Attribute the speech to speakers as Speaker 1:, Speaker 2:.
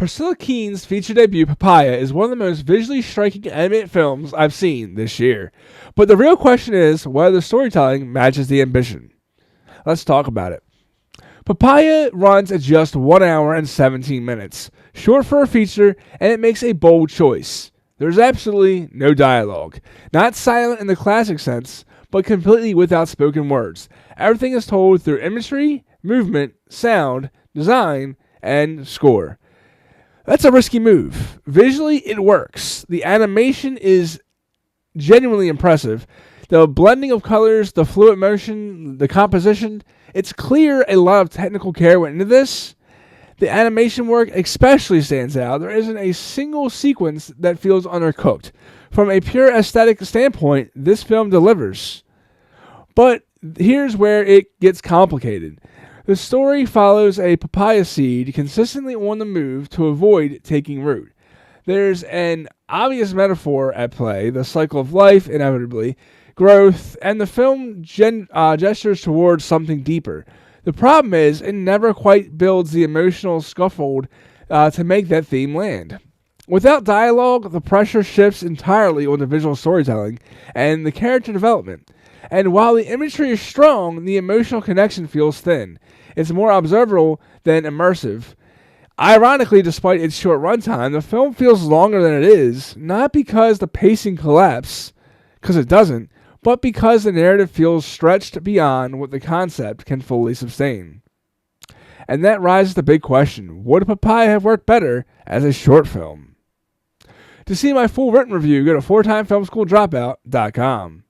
Speaker 1: Priscilla Kellen's feature debut, Papaya, is one of the most visually striking animated films I've seen this year. But the real question is whether the storytelling matches the ambition. Let's talk about it. Papaya runs at just 1 hour and 17 minutes, short for a feature, and it makes a bold choice. There's absolutely no dialogue. Not silent in the classic sense, but completely without spoken words. Everything is told through imagery, movement, sound, design, and score. That's a risky move. Visually, it works. The animation is genuinely impressive. The blending of colors, the fluid motion, the composition, it's clear a lot of technical care went into this. The animation work especially stands out. There isn't a single sequence that feels undercooked. From a pure aesthetic standpoint, this film delivers. But here's where it gets complicated. The story follows a papaya seed consistently on the move to avoid taking root. There's an obvious metaphor at play, the cycle of life, inevitably, growth, and the film gestures towards something deeper. The problem is, it never quite builds the emotional scaffold to make that theme land. Without dialogue, the pressure shifts entirely on the visual storytelling and the character development. And while the imagery is strong, the emotional connection feels thin. It's more observable than immersive. Ironically, despite its short runtime, the film feels longer than it is, not because the pacing collapses, because it doesn't, but because the narrative feels stretched beyond what the concept can fully sustain. And that raises the big question, would Papaya have worked better as a short film? To see my full written review, go to 4timefilmschooldropout.com.